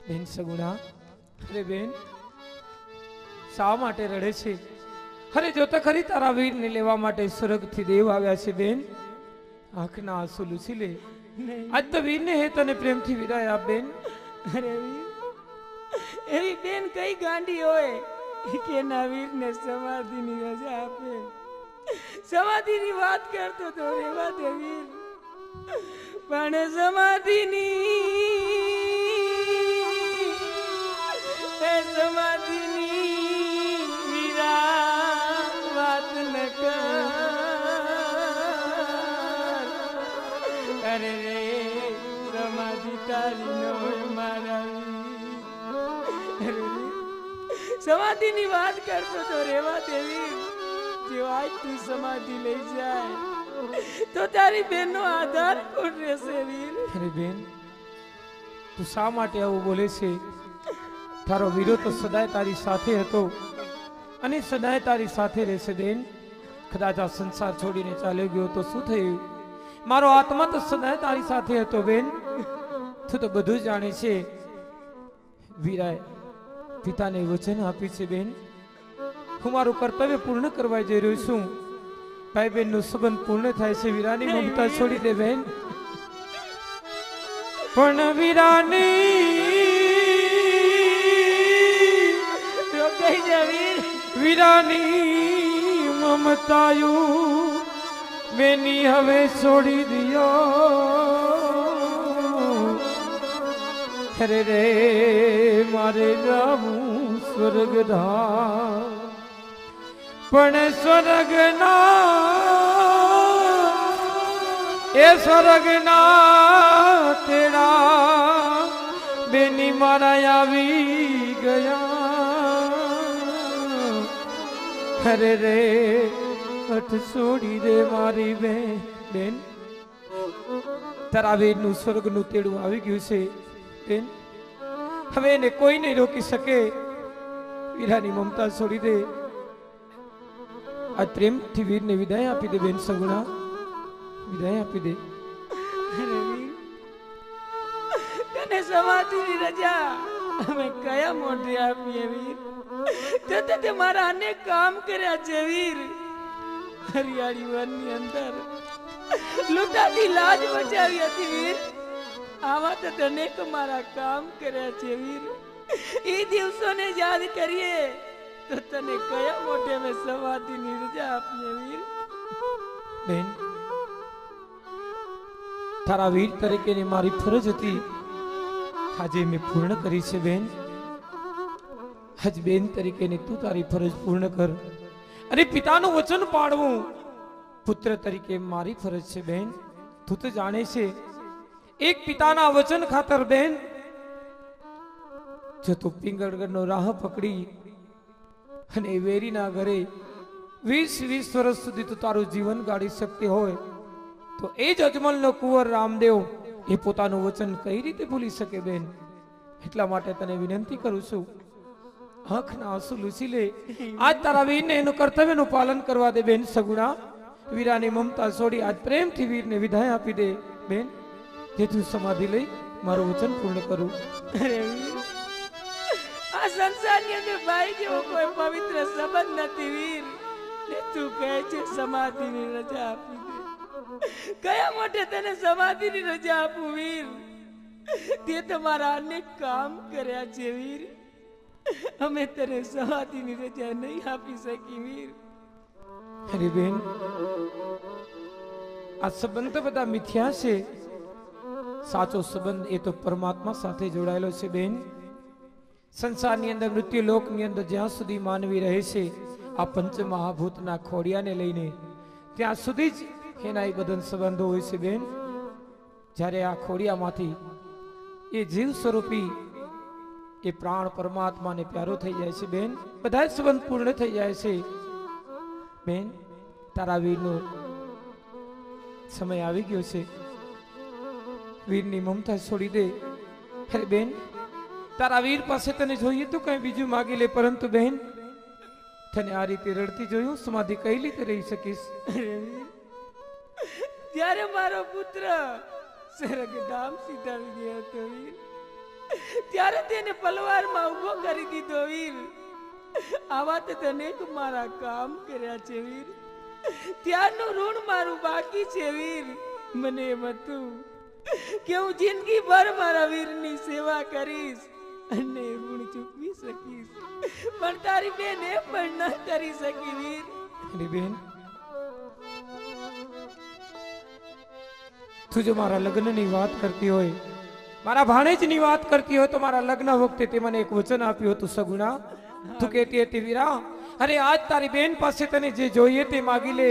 બેન સગુણા, અરે બેન શા માટે રડે છે? અરે જો તો ખરી તારા વીરને લેવા માટે સ્વર્ગથી દેવ આવ્યા છે બેન. આંખના આંસુ લૂછી લે. આજ તો વીરને હે તને પ્રેમથી વિદાય આપ બેન. અરે વીર, એવી બેન કઈ ગાંડી હોય કે ના વીરને સમાધિની રજા આપે? સમાધિની વાત કરતો તો રેવા દે વીર, પણ સમાધિની વીરા વાત ન કર. અરે રે સમાધિ તારી નો મારા વીર. સમાધિની વાત કરતો તો રેવા દેવી. જો આજ તું સમાધિ લઈ જાય તો તારી બેનનો આધાર કોણ રહેશે વીર? અરે બેન તું શા માટે આવું બોલે છે? તારો વીરો તો સદાય તારી સાથે હતો અને સદાય તારી સાથે રહેશે બેન. કદાચ આ સંસાર છોડીને ચાલ્યો ગયો તો શું થયું? મારો આત્મા તો સદાય તારી સાથે હતો બેન. તું તો બધું જાણે છે. વીરાએ પિતાને વચન આપ્યું છે બેન, હું મારું કર્તવ્ય પૂર્ણ કરવા જઈ રહ્યો છું. ભાઈ બહેન નો સંબંધ પૂર્ણ થાય છે. વીરાની મમતા છોડી દે બેન. પણ વીરાની મમતાયું બેની હવે છોડી દિયો. અરે રે મારે જાવું સ્વર્ગધામ, પણ સ્વર્ગના તેડા બેની મારા આવી ગયા. અરે રે અઠ છોડી દે મારી બેન. તારા વીરનું સ્વર્ગનું તેડું આવી ગયું છે બેન. હવે એને કોઈ નહીં રોકી શકે. વીરાની મમતા છોડી દે. આજ પ્રેમથી વીરને વિદાય આપી દે બેન સગુણા, વિદાય આપી દે. તને સમાધિની રજા અમે કયા મોઢે આપીએ વીર? તે મારા અનેક કામ કર્યા છે વીર. હરિયાળી વનની અંદર લૂંટાતી લાજ બચાવી હતી વીર. આવા તો અનેક મારા કામ કર્યા છે વીર. એ દિવસોને યાદ કરીએ તો તને કયા મોઢે અમે સમાધિની રજા આપીએ વીર? બેન તારા વીર તરીકેની મારી ફરજ હતી, આજે મેં પૂર્ણ કરી છે બેન. આજ બેન તરીકેની તું તારી ફરજ પૂર્ણ કર. અને પિતાનું વચન પાળવું પુત્ર તરીકે મારી ફરજ છે બેન. તું તો જાણે છે એક પિતાના વચન ખાતર બેન જો તું પિંગળગઢનો રાહ પકડી અને વેરીના ઘરે 20 વર્ષ સુધી તું તારું જીવન ગાળી શકતી હોય તો એ જ અજમલનો કુંવર રામદેવ એ પોતાનું વચન કઈ રીતે ભૂલી શકે બેન? એટલા માટે તને વિનંતી કરું છું, આંખના આંસુ લૂછી લે. આજ તારા વીરને એનું કર્તવ્યનું પાલન કરવા દે બેન સગુણા. વીરાની મમતા છોડી આજ પ્રેમથી વીરને વિદાય આપી દે બેન. જેથી સમાધિ લઈ મારું વચન પૂર્ણ કરું. અરે વીર, આ સંસારની અંદર ભાઈ જેવો કોઈ પવિત્ર સંબંધ નથી વીર. ને તું કહે છે સમાધિની રજા આપી દે. કયા માટે તને સમાધિની રજા આપું વીર? તે તમારા અનેક કામ કર્યા છે વીર. અમે તને સમાધિની રજા નહીં આપી શકી વીર. અરે બેન આ સંબંધ બધા મિથ્યા છે. સાચો સંબંધ એ તો પરમાત્મા સાથે જોડાયેલો છે બેન. સંસારની અંદર મૃત્યુ લોકની અંદર જ્યાં સુધી માનવી રહે છે આ પંચ મહાભૂતના ખોડિયાને લઈને ત્યાં સુધી જ એના બધા સંબંધો હોય છે બેન. જ્યારે આ ખોડિયામાંથી એ જીવ સ્વરૂપી એ પ્રાણ પરમાત્માને પ્યારો થઈ જાય છે બેન. બધા સંબંધ પૂર્ણ થઈ જાય છે બેન. તારા વીરનો સમય આવી ગયો છે. વીરની મમતા છોડી દે. અરે બેન તારા વીર પાસે તને જોઈએ તો કઈ બીજું માગી લે, પરંતુ બેન તને આ રીતે રડતી જોયું સમાધિ કઈ રીતે રહી શકીશ? જ્યારે મારો પુત્ર સરગધામ સીધાવી ગયો હતો વીર. ત્યારે તેને પલવારમાં ઊભો કરી દીધો વીર. આવા તો અનેક મારા કામ કર્યા છે વીર. ત્યારનું ઋણ મારું બાકી છે વીર. મને એમ હતું કે હું જિંદગીભર મારા વીરની સેવા કરીશ અને ઋણ ચૂકવી શકીશ, પણ તારી બેન એ પણ ન કરી શકી વીર. અરે બેન, તું જો મારા લગ્નની વાત કરતી હોય, મારા ભાણેજની વાત કરતી હોય, તો મારા લગ્ન વખતે તે મને એક વચન આપ્યું હતું સગુણા. તું કહેતી હતી વીરા, અરે આજ તારી બેન પાસે તને જે જોઈએ તે માગી લે.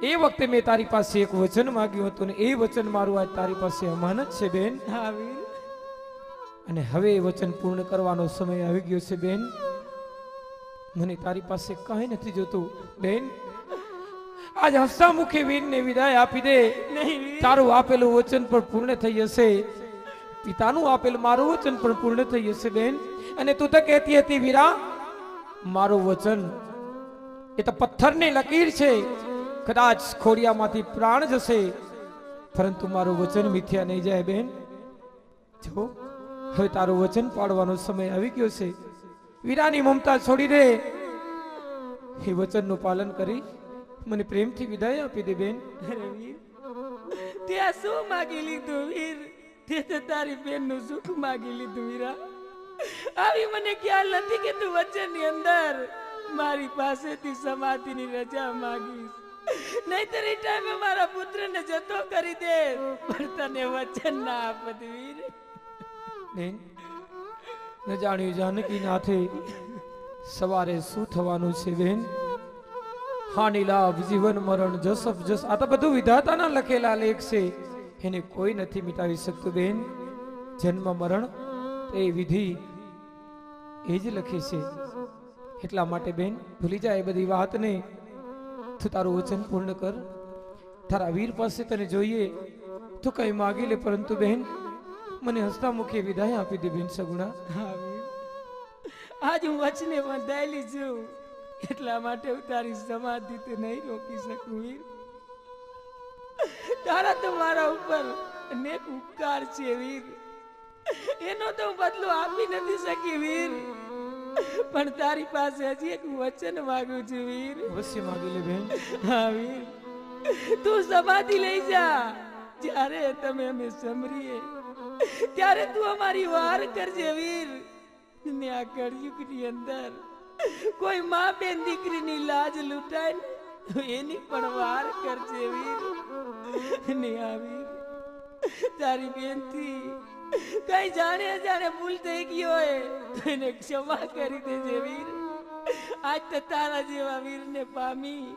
એ વખતે મેં તારી પાસે એક વચન માંગ્યું હતું ને એ વચન મારું આજ તારી પાસે અમાનત છે બેન. હા વીર. અને હવે એ વચન પૂર્ણ કરવાનો સમય આવી ગયો છે બેન. મને તારી પાસે કાંઈ નથી જોતું બેન. આજ હસતા મુખે વીરને વિદાય આપી દે. નહીં વીર. તારું આપેલું વચન પણ પૂર્ણ થઈ જશે. પિતાનું આપેલું મારું વચન પણ પૂર્ણ થઈ જશે બેન. અને તું તો કહેતી હતી વીરા, મારું વચન એ તો પથ્થરની લકીર છે, કદાચ ખોડિયામાંથી પ્રાણ જશે પરંતુ મારું વચન મિથ્યા નહીં જાય બેન. જો હવે તારું વચન પાડવાનો સમય આવી ગયો છે. વીરાની મમતા છોડી દે. એ વચનનું પાલન કરી મને પ્રેમથી વિદાય આપી દે બેન. અરે વીર, તે આ શું માગી લીધું વીર? તે તો તારી બેનનું સુખ માગી લીધું વીરા. આવી મને ખ્યાલ નથી કે તું વચનની અંદર મારી પાસેથી સમાધિની રજા માગીશ. નહીતર એ ટાઈમે મારા પુત્રને જતો કરી દે, પણ તને વચન ના આપત વીર. બેન, ન જાણ્યું જાનકી નાથે સવારે શું થવાનું છે બેન. હાનિ લાભ જીવન મરણ જસ અપજસ આ તો બધું વિધાતાના લખેલા લેખ છે. એને કોઈ નથી મિટાવી શકતું બેન. જન્મ મરણ એ વિધિ એ જ લખી છે. એટલા માટે બેન ભૂલી જાય એ બધી વાતને. તું તારું વચન પૂર્ણ કર. તારા વીર પાસે તને જોઈએ તો કઈ માગી લે, પરંતુ બેન મને હસતા મુખે વિદાય આપી દે બેન સગુણા. હા વીર, આજ હું વચને બંધાયેલી છું, એટલા માટે હું તારી સમાધિ તો નહીં રોકી શકું વીર. તારા તો મારા ઉપર અનેક ઉપકાર છે વીર. એનો તો હું બદલો આપી નથી શકી વીર, પણ તારી પાસે હજી એક વચન માંગુ છું વીર. અવશ્ય માગી લે બેન. હા વીર, તું સમાધિ લઈ જા. જ્યારે તમે અમે સમરીએ ત્યારે તું અમારી વાર કરજે વીર. ને આ કળયુગની અંદર કોઈ માં બેન દીકરીની લાજ લૂંટાય ને તો એની પણ વાર કરજે વીર. ને આ વીર, તારી બેનથી કઈ જાણે જાણે ભૂલ થઈ ગઈ હોય તો એને ક્ષમા કરી દેજે વીર. આજ તો તારા જેવા વીરને પામી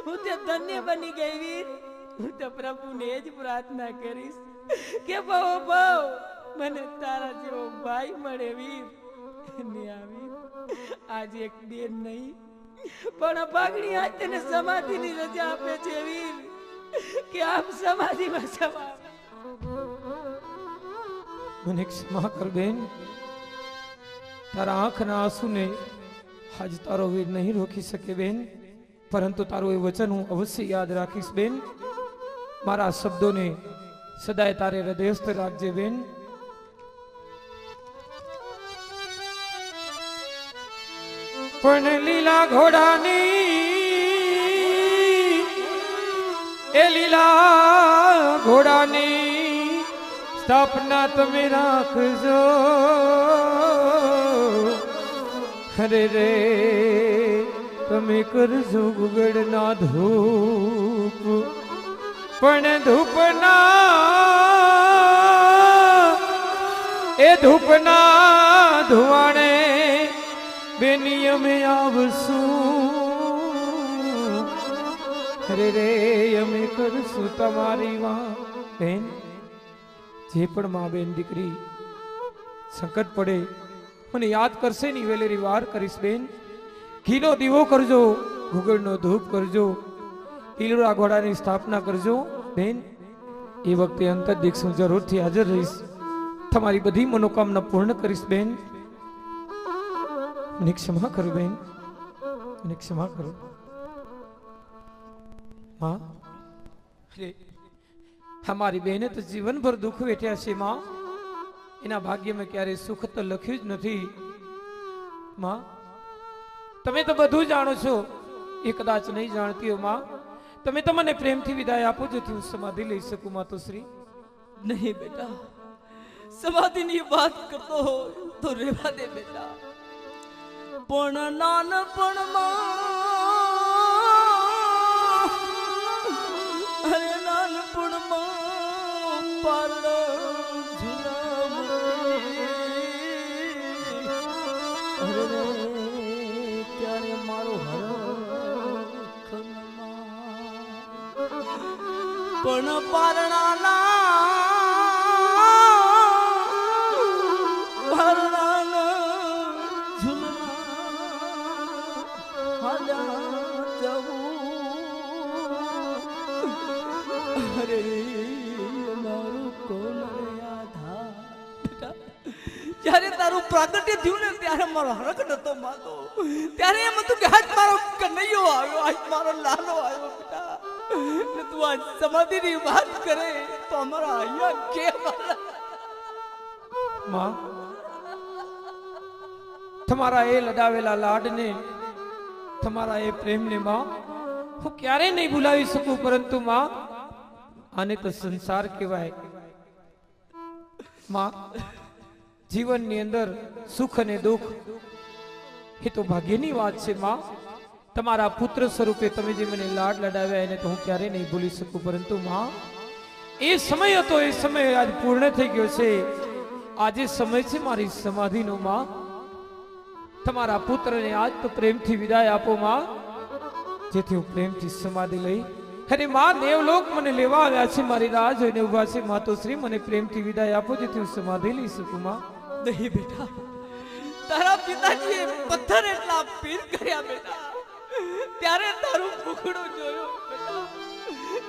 હું તે ધન્ય બની ગઈ વીર. હું તો પ્રભુને જ પ્રાર્થના કરીશ કે બહુ મને તારા જેવો ભાઈ મળે વીર. ને આ વીર, આજ એક બેન નહીં પણ ભાગણી આજ તેને સમાધિની રજા આપે છે વીર, કે આપ સમાધિમાં સવા. મને ક્ષમા કર બેન. તારા આંખના આંસુને આજ તારો વીર નહીં રોકી શકે બેન, પરંતુ તારું એ વચન હું અવશ્ય યાદ રાખીશ બેન. મારા શબ્દોને સદાય તારે હૃદયસ્થ રાખજે બેન. પણ લીલા ઘોડાની એ લીલા ઘોડાની સ્થાપના તમે રાખજો. અરે રે તમે કરજો ગુગળના ધૂપ, પણ ધૂપના ધુવાણે બેની અમે આવશું. અરે રે અમે કરશું તમારી વાત બેન. જે પણ માં બેન દીકરી સંકટ પડે મને યાદ કરશે ની વેલેરી વાર કરીશ બેન. ઘીનો દીવો કરજો, ગુગળનો ધૂપ કરજો, ઈલરા ઘોડાની સ્થાપના કરજો બેન. એ વખતે અંતર દીક્ષ હું જરૂરથી હાજર રહીશ. તમારી બધી મનોકામના પૂર્ણ કરીશ બેન. મને ક્ષમા કરો બેન, મને ક્ષમા કરો. માં, हमारी बहने तो जीवन भर दुख वेठ्या छे मां, एना भाग्य में क्यारे सुख तो लख्યું જ નથી मां। તમે તો બધું જાણો છો, એ કદાચ નહીં જાણતી હો मां। તમે તો મને પ્રેમથી વિદાય આપો જેથી હું સમાધિ લઈ શકું માતુશ્રી। नहीं बेटा, समाधि ની વાત કરતો हो तो रेवा दे बेटा। पण नानपणમાં अरे नानपणમાં પારણા ઝુલાવતી અરે ત્યારે મારો હરખમાં પણ પારણાના જ્યારે તારું પ્રાગટ્ય થયું ને ત્યારે મારો હરખ નતો માતો, ત્યારે એમ હતું કે આજ મારો કનૈયો આવ્યો, આજ મારો લાલો આવ્યો બેટા। ને તું આજ સમાધિની વાત કરે તો અમારા અહીંયા કેમ मां, તમારા એ લડાવેલા લાડને, તમારા એ પ્રેમને मां હું ક્યારેય નહીં ભૂલાવી શકું, પરંતુ मां આને તો સંસાર કહેવાય। मां, જીવનની અંદર સુખ અને દુઃખ એ તો ભાગ્યની વાત છે मां। તમારા પુત્ર સ્વરૂપે તમે જે મને લાડ લડાવ્યા એને તો હું ક્યારેય નહીં ભૂલી શકું, પરંતુ मां એ સમય હતો, એ સમય આજ પૂર્ણ થઈ ગયો છે। આજે સમય છે મારી સમાધિનો मां। તમારા પુત્રને આજ તો પ્રેમથી વિદાય આપો मां, જેથી હું પ્રેમથી સમાધિ લઈ અને मां દેવલોક મને લેવા આવ્યા છે, મારી રાહ જોઈને ઊભા છે। માતુશ્રી મને પ્રેમથી વિદાય આપો જેથી હું સમાધિ લઈ શકું मां। नहीं बेटा, तारा पिताजी पत्थर એટલા પીર કર્યા બેટા, ત્યારે તારું મુખડું જોયો બેટા,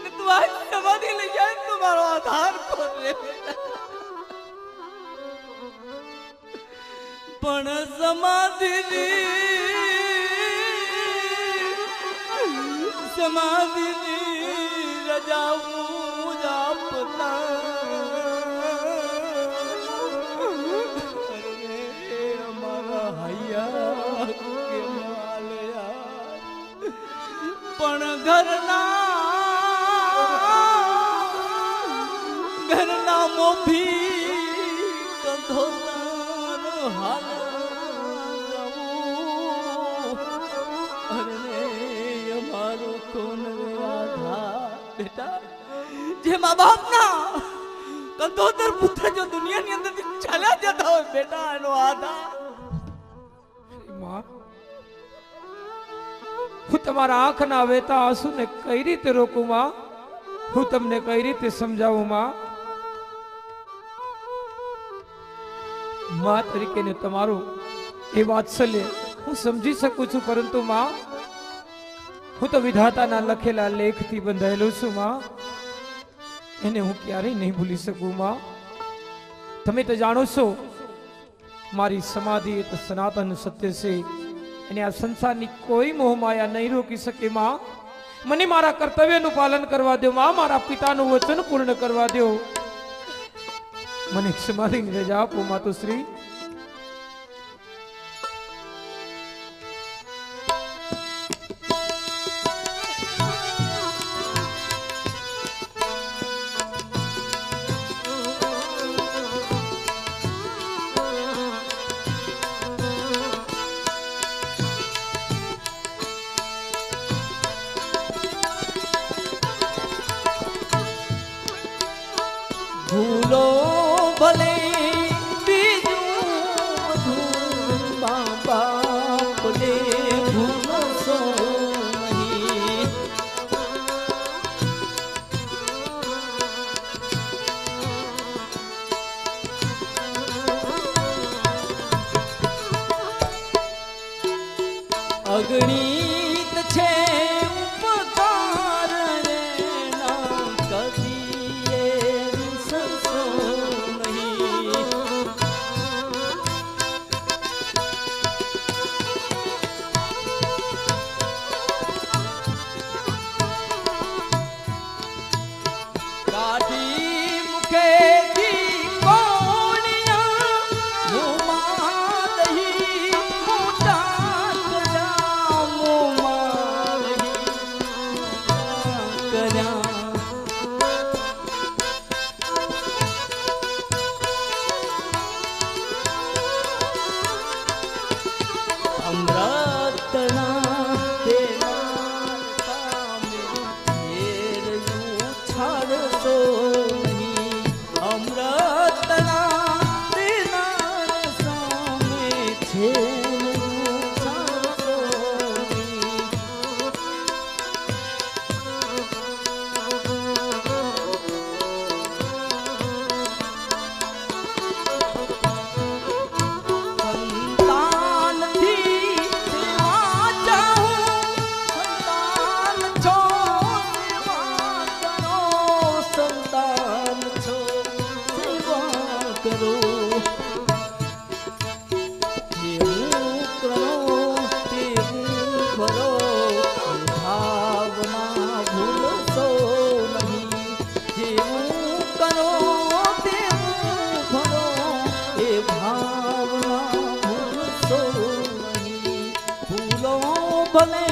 ને તું આ સમાધિ લઈ જાય તો મારો આધાર કોણ રે બેટા। પણ સમાધિની રજા હું જ આપતા પણ ઘરના મોભી કંધોતાર હાલ અમારો કોણ આધાર બેટા। જે મા બાપના કંધોતર પુત્ર જો દુનિયાની અંદરથી ચાલ્યા જતા હોય બેટા, એનો આધાર मां, હું તમારા આંખના વહેતા આંસુને કઈ રીતે રોકું मां? હું તમને કઈ રીતે સમજાવું मां? मां તરીકે ને તમારું એ વાત્સલ્ય હું સમજી શકું છું, પરંતુ मां હું તો વિધાતાના લખેલા લેખથી બંધાયેલો છું मां। એને હું ક્યારેય નહીં ભૂલી શકું मां। તમે તો જાણો છો મારી સમાધિ એ તો સનાતન સત્ય છે, અને આ સંસારની કોઈ મોહ માયા નહીં રોકી શકે मां। મને મારા કર્તવ્યનું પાલન કરવા દો मां, મારા પિતાનું વચન પૂર્ણ કરવા દો, મને સમાધિની રજા આપો માતુશ્રી। ભૂલો ભલે બીજું બધું મા બાપને ભૂલશો નહીં। અગણિત છે ઉપકાર એના કદી સંસો નહીં। કાઢી જેવું કરો તેવું ભરો ભાવના ભૂલશો નહીં જેવું કરો તેવું ભરો એ ભાવના ભૂલશો નહીં ભૂલો ભલે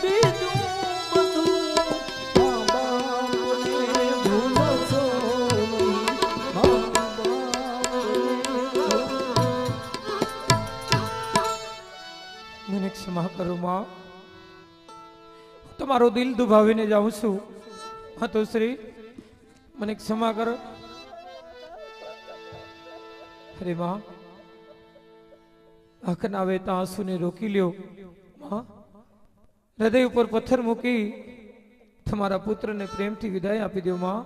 બીજું બધું મા બાપને ભૂલશો નહીં મા મને ક્ષમા કરો માં, હું તમારો દિલ દુભાવીને જાઉં છું. હા તો શ્રી મને ક્ષમા કરો. અરે માં, આંખના વહેતા આંસુને રોકી લ્યો. માં, હૃદય ઉપર પથ્થર મૂકી તમારા પુત્રને પ્રેમથી વિદાય આપી દો માં.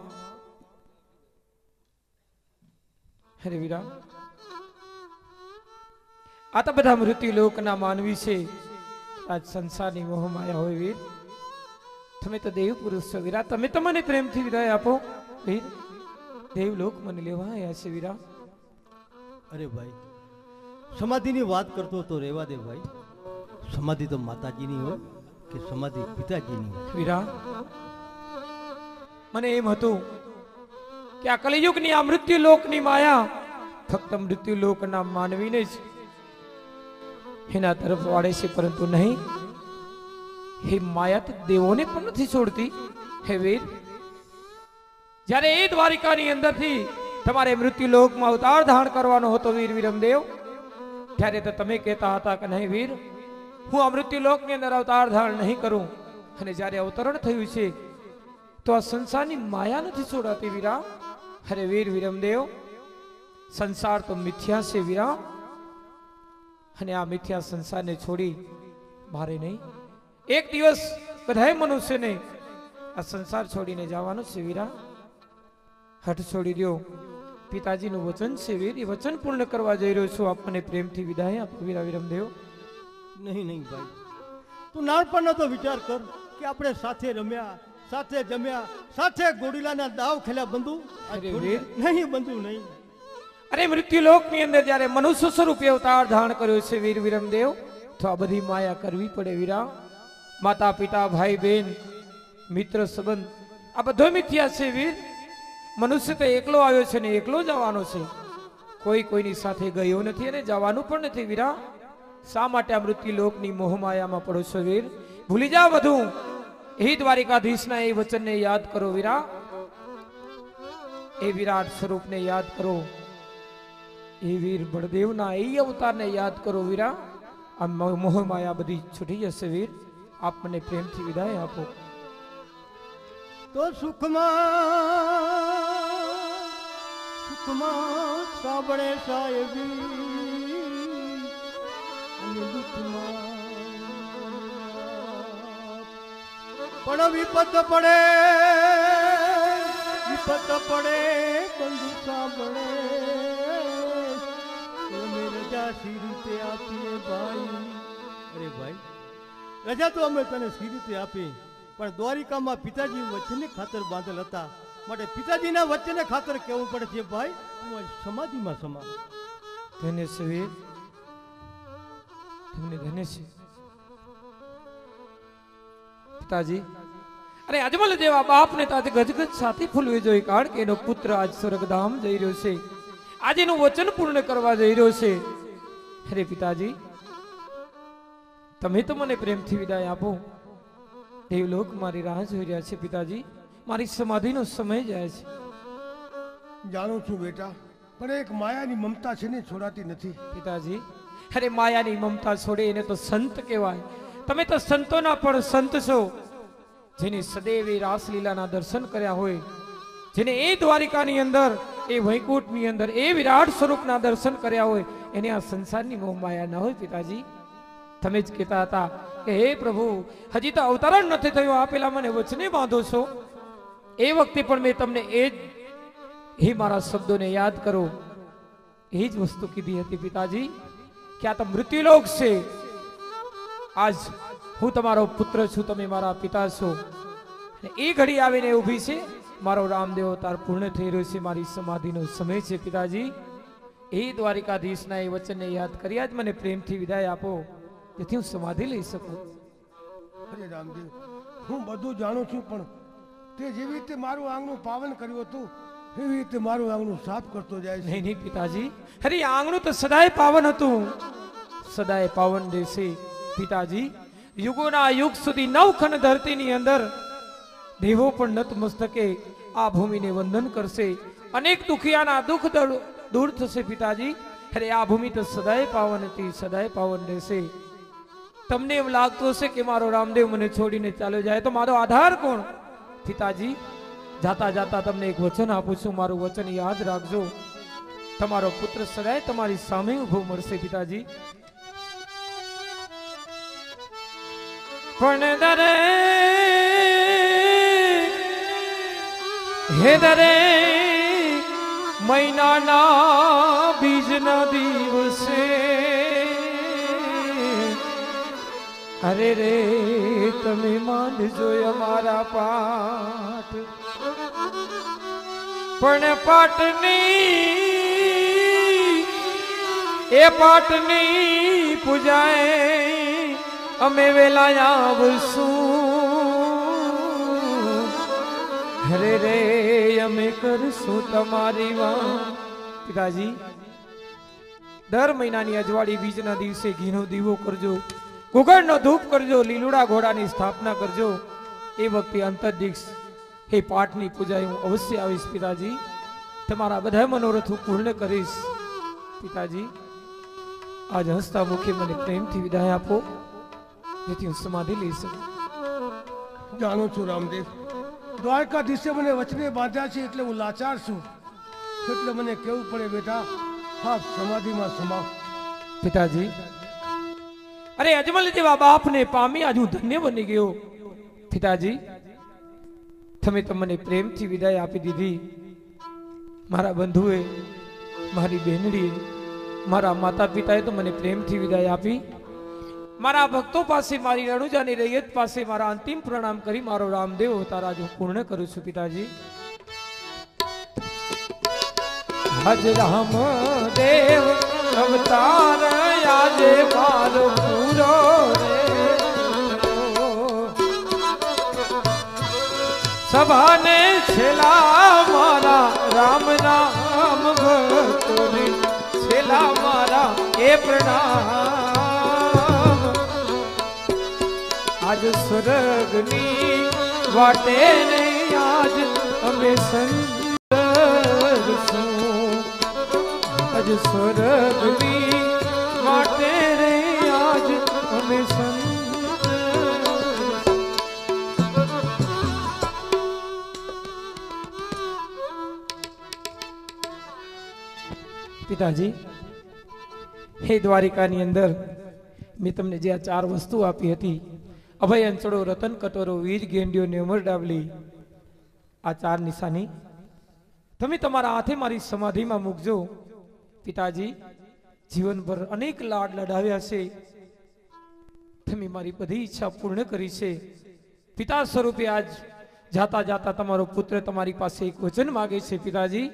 અરે વીરા, આ તો બધા મૃત્યુ લોકના માનવી છે. આજ સંસારની મોહમાયા હોય વીર, તમે તો દેવ પુરુષ છો વીરા, તમે તો મને પ્રેમથી વિદાય આપો વીર. દેવલોક મને લેવા આવ્યા છે વીરા. અરે ભાઈ, સમાધિની વાત કરતો તો રહેવા દે ભાઈ. સમાધિ તો માતાજીની હોય કે સમાધિ પિતાજીની હોય. વીરા, મને એમ હતું કે આ કલિયુગની આ મૃત્યુ લોકની માયા ફક્ત મૃત્યુ લોકના માનવીને જ એના તરફ વાળે છે, પરંતુ નહીં, હે માયા તો દેવોને પણ નથી છોડતી. હે વીર, જ્યારે એ દ્વારિકાની અંદરથી તમારે મૃત્યુ લોકમાં અવતાર ધારણ કરવાનો હતો વીર વિરમદેવ, ત્યારે તો તમે કહેતા હતા કે નહીં વીર, હું આ મૃત્યુ લોકની અંદર અવતાર ધારણ નહીં કરું. અને જ્યારે અવતરણ થયું છે તો આ સંસારની માયા નથી છોડાતી વીરા. અરે વીર વિરમદેવ, સંસાર તો મિથ્યા છે વીરા, અને આ મિથ્યા સંસારને છોડી મારે નહીં, એક દિવસ બધાય મનુષ્યને આ સંસાર છોડીને જવાનું છે વીરા. હઠ છોડી દો. પિતાજીનું વચન છે વીર, એ વચન પૂર્ણ કરવા જઈ રહ્યો છું. આપણને પ્રેમથી વિદાય આપો વીરા વિરમદેવ. નહીં નહીં ભાઈ, તું નાનપણનો તો વિચાર કર કે આપણે સાથે રમ્યા, સાથે જમ્યા, સાથે ગોડીલાના દાવ ખેલ્યા બંધુ. આ અરે છોડી વીર. દે. નહીં બંધુ નહીં. અરે મૃત્યુ લોકની અંદર જ્યારે મનુષ્ય સ્વરૂપે અવતાર ધારણ કર્યો છે વીર વિરમદેવ, તો આ બધી માયા કરવી પડે વીરા. માતા પિતા, ભાઈ બહેન, મિત્ર સંબંધ, આ બધો મિથ્યા છે વીર. મનુષ્ય તો એકલો આવ્યો છે ને એકલો જવાનો છે, કોઈ કોઈની સાથે ગયો નથી અને જવાનું પણ નથી વીરા. શા માટે આ મૃત્યુ લોકની મોહમાયામાં પડો છો વીર? ભૂલી જાઓ બધું. એ દ્વારિકાધીશના એ વચનને યાદ કરો વીરા, એ વિરાટ સ્વરૂપને યાદ કરો, એ વીર બળદેવના એ અવતારને યાદ કરો વીરા. આ મોહમાયા બધી છૂટી જશે વીર. આપ મને પ્રેમથી વિદાય આપો. તો સુખમાં સાંભળે સાહેબી અને દુઃખમાં પણ વિપત પડે બંધુ સાંભળે અમે રજા સી રીતે આપીએ ભાઈ. અરે ભાઈ, રજા તો અમે તને સી રીતે આપી, પણ દ્વારિકામાં પિતાજી વચને ખાતર બાંધેલ હતા, માટે પિતાજીના વચને ખાતર કેવું પડે છે ભાઈ, તું આજ સમાધિમાં સમા. ધન્ય છે વીર, તમને ધન્ય છે પિતાજી. અરે અજમલ જેવા બાપને તો આજે ગજગજ સાથે ફૂલવી જોઈએ, કારણ કે એનો પુત્ર આજ સ્વર્ગધામ જઈ રહ્યો છે, આજે એનું વચન પૂર્ણ કરવા જઈ રહ્યો છે. અરે પિતાજી, તમે તો મને પ્રેમથી વિદાય આપો. દેવલોક મારી રાહ જોઈ રહ્યા છે પિતાજી, મારી સમાધિનો સમય જાય છે. જાણું છું બેટા, પણ એક માયાની મમતા છે ને છોડાતી નથી. પિતાજી, અરે માયાની મમતા છોડે એને તો સંત કહેવાય. તમે તો સંતોના પણ સંત છો, જેની સદૈવ રાસલીલાના દર્શન કર્યા હોય, જેને એ દ્વારિકાની અંદર, એ વૈકુંઠની અંદર એ વિરાટ સ્વરૂપના દર્શન કર્યા હોય, એને આ સંસારની મોહ માયા ન હોય. પિતાજી, તમે જ કહેતા હતા કે હે પ્રભુ, હજી તો અવતરણ નથી થયું, આ પેલા મને વચને બાંધો છો. એ વખતે પણ મેં તમને એ જ મારા શબ્દોને યાદ કરો, એ જ વસ્તુ કીધી હતી પિતાજી, કે આ તો મૃત્યુલોક છે. આજ હું તમારો પુત્ર છું, તમે મારા પિતા છો. એ ઘડી આવીને ઊભી છે, મારો રામદેવ અવતાર પૂર્ણ થઈ રહ્યો છે, મારી સમાધિનો સમય છે પિતાજી. એ દ્વારિકાધીશના એ વચનને યાદ કર્યા જ મને પ્રેમથી વિદાય આપો, જેથી હું સમાધિ લઈ શકું. અરે રામદેવ, હું બધું જાણું છું, પણ તે જેવી રીતે મારું આંગણું પાવન કર્યું હતું એવી રીતે મારું આંગણું સાફ કરતો જાય છે. નહીં નહીં પિતાજી, અરે આ આંગણું તો સદાય પાવન હતું, સદાય પાવન રહેશે પિતાજી. યુગોના યુગ સુધી નવખંડ ધરતીની અંદર દેવો પણ નતમસ્તકે આ ભૂમિને વંદન કરશે. અનેક દુખિયાના દુઃખ દૂર થશે પિતાજી. અરે આ ભૂમિ તો સદાય પાવન હતી, સદાય પાવન રહેશે. તમને એમ લાગતું હશે કે મારો રામદેવ મને છોડીને ચાલ્યો જાય તો મારો આધાર કોણ? પિતાજી, જાતા જાતા તમને એક વચન આપું છું, મારું વચન યાદ રાખજો. તમારો પુત્ર સદાય તમારી સામે ઉભો મળશે પિતાજી. પણ દરે હે દરે મહિનાના બીજના દિવસે અરે રે તમે માંડજો અમારા પાઠ. પણ પાટની એ પાટની પૂજાએ અમે વેલા આવશું. અરે રે અમે કરશું તમારી વાત. પિતાજી, દર મહિનાની અજવાળી બીજના દિવસે ઘીનો દીવો કરજો, ગુગળનો ધૂપ કરજો, લીલુડા ઘોડાની સ્થાપના કરજો. એ વખતે અંતર્દિક્ષ હે પાઠની પૂજા હું અવશ્ય આવીશ પિતાજી. તમારા બધા મનોરથ હું પૂર્ણ કરીશ પિતાજી. આજ હસતા મુખે મને પ્રેમથી વિદાય આપો, જેથી હું સમાધિ લઈ શકું. જાણું છું રામદેવ, દ્વારકાધીશે મને વચને બાંધ્યા છે એટલે હું લાચાર છું, એટલે મને કેવું પડે બેટા, હા સમાધિમાં સમાવ. પિતાજી, અરે અજમલ જેવા બાપને પામી આજ હું ધન્ય બની ગયો. પિતાજી, તમે તો મને પ્રેમથી વિદાય આપી દીધી. મારા બંધુએ, મારી બહેનડીએ, મારા માતા પિતાએ તો મને પ્રેમથી વિદાય આપી. મારા ભક્તો પાસે, મારી રણુજાની રૈયત પાસે મારા અંતિમ પ્રણામ કરી મારો રામદેવ અવતાર આજ હું પૂર્ણ કરું છું પિતાજી. આજ રામદેવ અવતાર આજે મારો પૂરો રે. સભાને છેલા મારા રામ રામ ભક્તોને છેલા મારા એ પ્રણામ. આજ સ્વર્ગની વાટે ને આજ અમે સંતરશું. આજ સ્વર્ગની વાટે રે આજ અમે પિતાજી, હે દ્વારિકાની અંદર મેં તમને જે આ 4 વસ્તુ આપી હતી, અભય અંચળો, રતન કટોરો, વીજ ગેંડિયો ને અમર ડાબલી, આ 4 નિશાની તમે તમારા હાથે મારી સમાધિમાં મૂકજો. પિતાજી, જીવનભર અનેક લાડ લડાવ્યા છે, તમે મારી બધી ઈચ્છા પૂર્ણ કરી છે. પિતા સ્વરૂપે આજ જાતા જાતા તમારો પુત્ર તમારી પાસે એક વચન માગે છે. પિતાજી,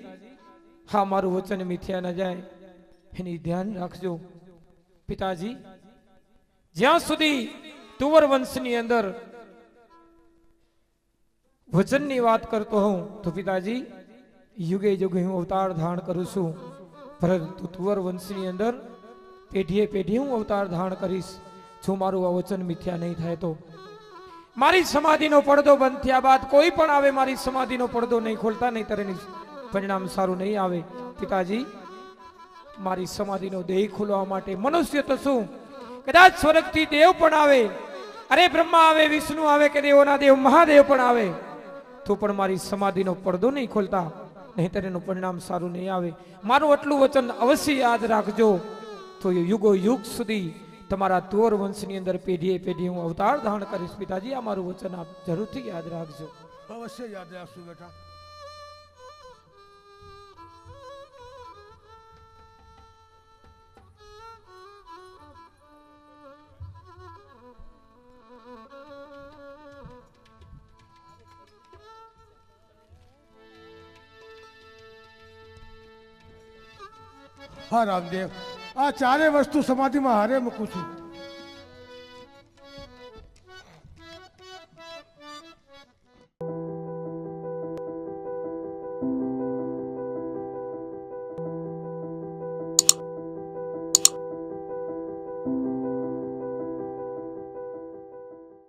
હા મારું વચન મિથ્યા ન જાય એની ધ્યાન રાખજો. પિતાજી, જ્યાં સુધી તુવર વંશની અંદર વચનની વાત કરતો હોઉં તો પિતાજી યુગે યુગે હું અવતાર ધારણ કરું છું, પરંતુ તુવર વંશની અંદર પેઢીએ પેઢી હું અવતાર ધારણ કરીશ. જો મારું આ વચન મિથ્યા નહીં થાય તો મારી સમાધિનો પડદો બંધ થયા બાદ કોઈ પણ આવે મારી સમાધિનો પડદો નહીં ખોલતા, નહીં તરે પરિણામ સારું નહીં આવે. પિતાજી, મારી સમાધિનો દેહ ખોલવા માટે મનુષ્ય તો શું, કદાચ સ્વર્ગથી દેવ પણ આવે, અરે બ્રહ્મા આવે, વિષ્ણુ આવે કે દેવોના દેવ મહાદેવ પણ આવે તો પણ મારી સમાધિનો પડદો નહીં ખોલતા, નહીંતર એનું પરિણામ સારું નહીં આવે. મારું આટલું વચન અવશ્ય યાદ રાખજો. તો યુગો યુગ સુધી તમારા તુવર વંશની અંદર પેઢીએ પેઢી હું અવતાર ધારણ કરીશ. પિતાજી, આ મારું વચન આપ જરૂરથી યાદ રાખજો. અવશ્ય યાદ રાખશું બેટા. હા રામદેવ, આ ચારે વસ્તુ સમાધિમાં હારે મૂકું છું.